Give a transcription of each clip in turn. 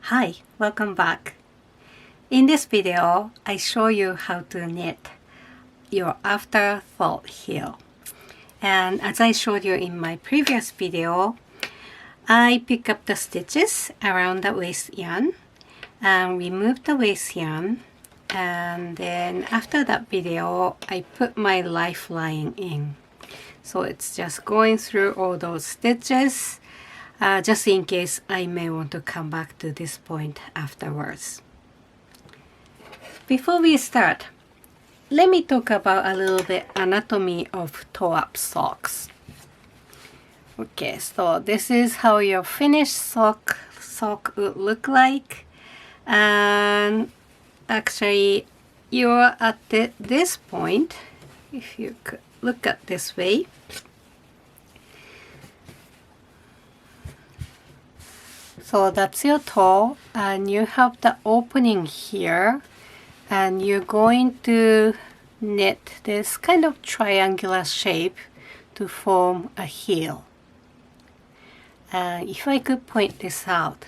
Hi, welcome back. In this video, I show you how to knit your afterthought heel. And as I showed you in my previous video, I pick up the stitches around the waist yarn and remove the waist yarn, and then after that video, I put my lifeline in. So it's just going through all those stitches just in case I may want to come back to this point afterwards. Before we start, let me talk about a little bit anatomy of toe-up socks. Okay, so this is how your finished sock would look like, and actually you're at this point. If you could look at this way, so that's your toe, and you have the opening here, and you're going to knit this kind of triangular shape to form a heel. If I could point this out,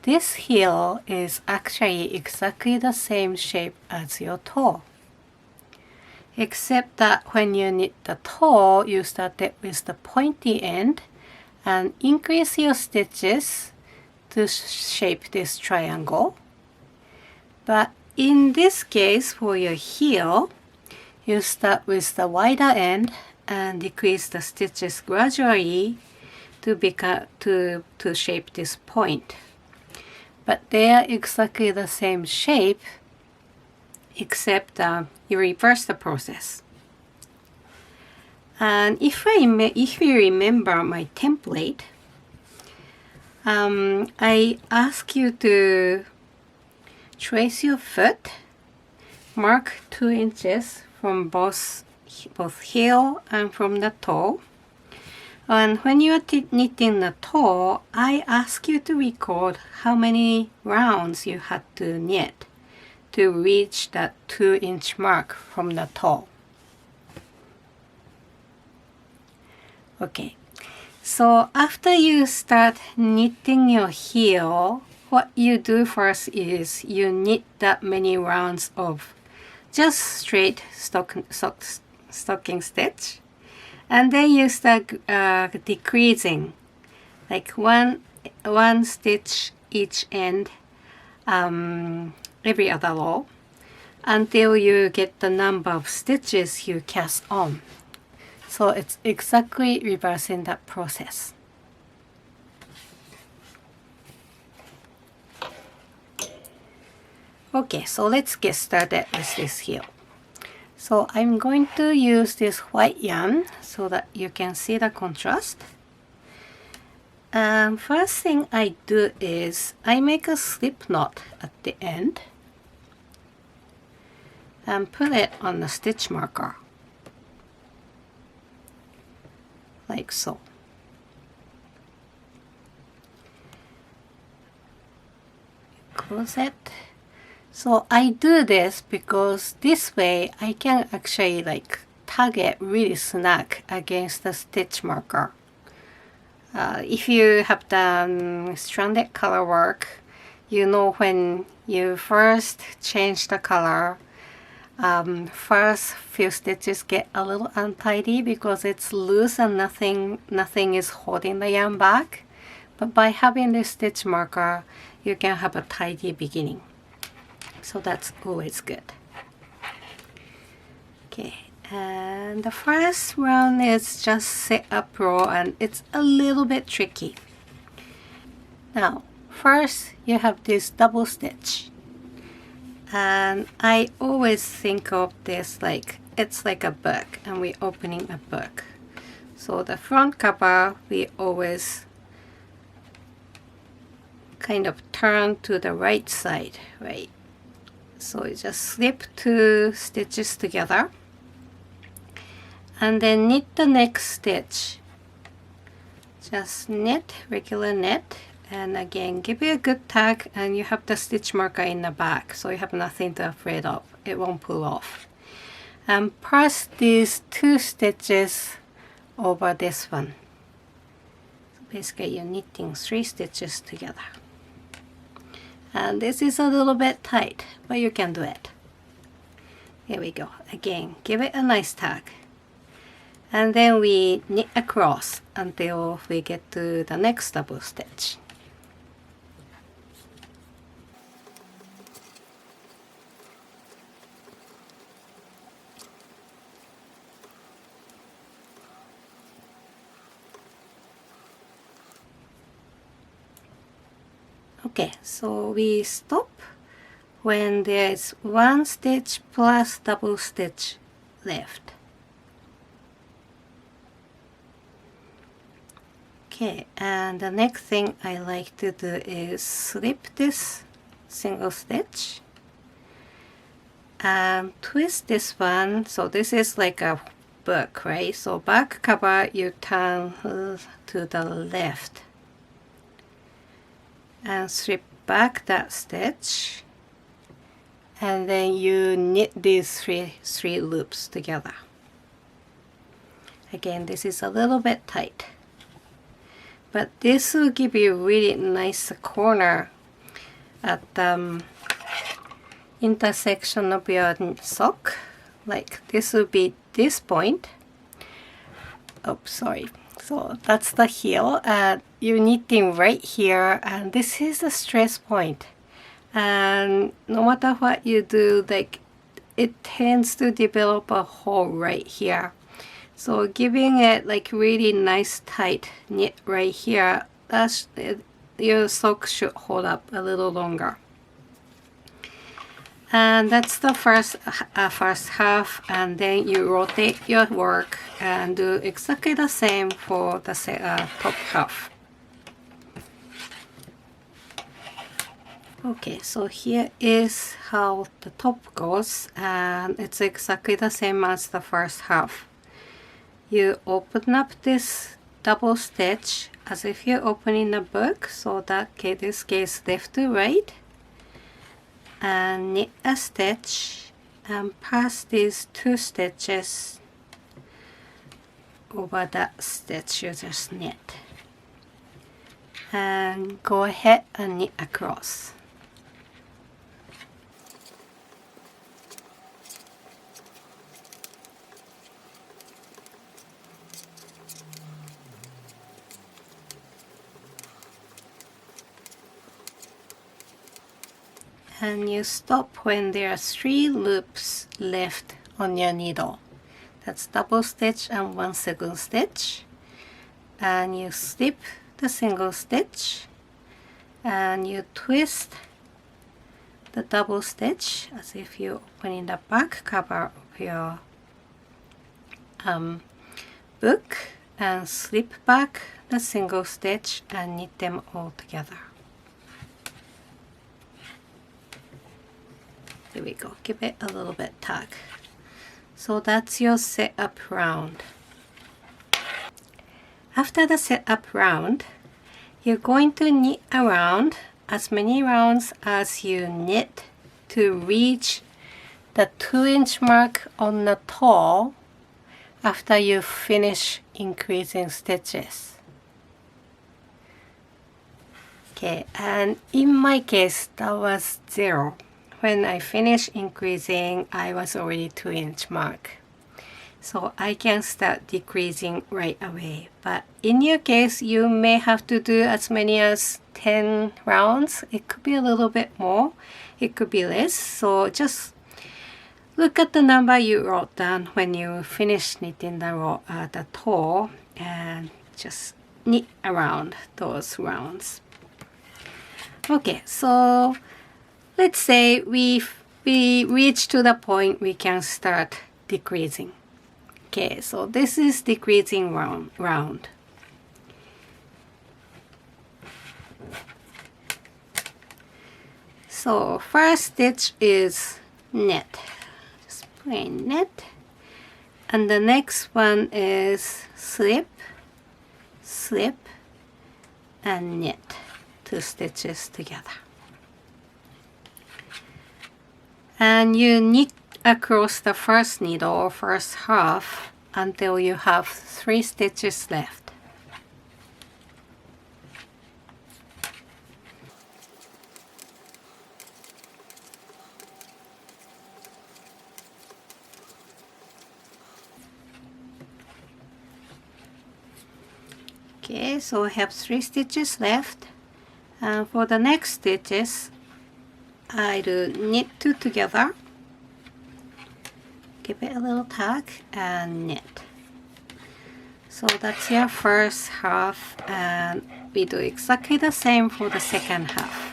this heel is actually exactly the same shape as your toe, except that when you knit the toe, you started with the pointy end and increase your stitches to shape this triangle. But in this case, for your heel, you start with the wider end and decrease the stitches gradually to shape this point. But they are exactly the same shape, except you reverse the process. And if you remember my template, I ask you to trace your foot, mark 2 inches from both heel and from the toe. And when you are knitting the toe, I ask you to record how many rounds you had to knit to reach that 2-inch mark from the toe. Okay, so after you start knitting your heel, what you do first is you knit that many rounds of just straight stocking stitch, and then you start decreasing, like one stitch each end every other row, until you get the number of stitches you cast on. So it's exactly reversing that process. Okay, so let's get started with this heel. So I'm going to use this white yarn so that you can see the contrast. First thing I do is I make a slip knot at the end and put it on the stitch marker, like so. Close it. So I do this because this way I can actually tag it really snug against the stitch marker. If you have done stranded color work, you know when you first change the color, first few stitches get a little untidy because it's loose and nothing is holding the yarn back. But by having this stitch marker, you can have a tidy beginning. So that's always good. Okay, and the first round is just set up row, and it's a little bit tricky. Now, first you have this double stitch, and I always think of this like it's like a book, and we're opening a book. So the front cover we always kind of turn to the right side, right? So you just slip 2 stitches together and then knit the next stitch. Just knit, regular knit, and again give it a good tug, and you have the stitch marker in the back, so you have nothing to afraid of. It won't pull off. And press these 2 stitches over this one. So basically you're knitting 3 stitches together. And this is a little bit tight, but you can do it. Here we go. Again, give it a nice tug. And then we knit across until we get to the next double stitch. Okay, so we stop when there's one stitch plus double stitch left. Okay, and the next thing I like to do is slip this single stitch and twist this one. So this is like a book, right? So back cover you turn to the left and slip back that stitch, and then you knit these three loops together. Again, this is a little bit tight, but this will give you really nice corner at the intersection of your sock. Like this will be this point. Oh, sorry. So that's the heel, and you're knitting right here, and this is the stress point. And no matter what you do, like it tends to develop a hole right here. So giving it like really nice tight knit right here, that's your sock should hold up a little longer. And that's the first half, and then you rotate your work and do exactly the same for the top half. Okay, so here is how the top goes, and it's exactly the same as the first half. You open up this double stitch as if you're opening a book, so that this case left to right, and knit a stitch and pass these 2 stitches over that stitch you just knit, and go ahead and knit across. And you stop when there are 3 loops left on your needle. That's double stitch and 1 single stitch. And you slip the single stitch and you twist the double stitch as if you're opening the back cover of your book, and slip back the single stitch and knit them all together. There we go. Give it a little bit tug. So that's your setup round. After the setup round, you're going to knit around as many rounds as you knit to reach the 2-inch mark on the toe after you finish increasing stitches. Okay, and in my case that was 0. When I finished increasing, I was already 2-inch mark. So I can start decreasing right away. But in your case, you may have to do as many as 10 rounds. It could be a little bit more. It could be less. So just look at the number you wrote down when you finish knitting the toe, and just knit around those rounds. Okay, so let's say we reach to the point we can start decreasing. Okay, so this is decreasing round. So first stitch is knit, just plain knit, and the next one is slip, slip, and knit, 2 stitches together. And you knit across the first needle or first half until you have 3 stitches left. Okay, so I have 3 stitches left, and for the next stitches I do knit 2 together, give it a little tug and knit. So that's your first half, and we do exactly the same for the second half.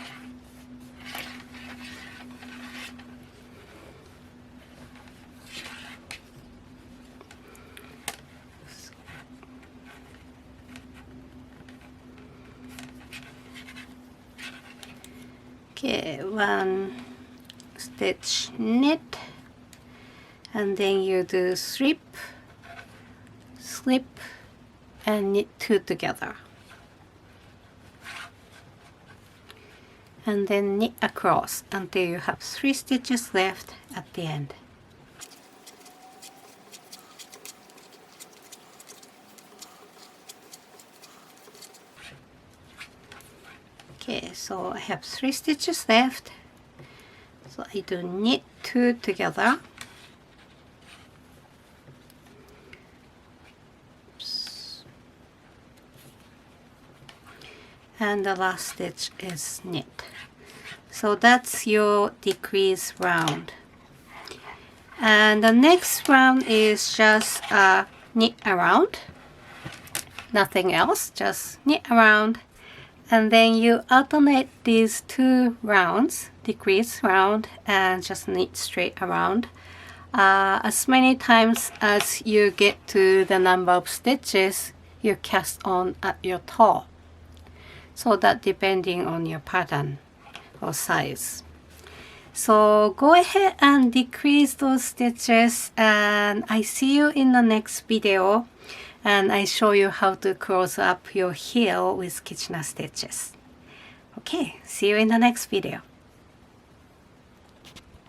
Okay, 1 stitch knit, and then you do slip, slip, and knit 2 together, and then knit across until you have 3 stitches left at the end. Okay, so I have 3 stitches left, so I do knit 2 together. Oops. And the last stitch is knit. So that's your decrease round. And the next round is just knit around, nothing else, just knit around. And then you alternate these 2 rounds, decrease round and just knit straight around, as many times as you get to the number of stitches you cast on at your toe. So that depending on your pattern or size. So go ahead and decrease those stitches, and I see you in the next video. And I show you how to close up your heel with Kitchener stitches. Okay, see you in the next video.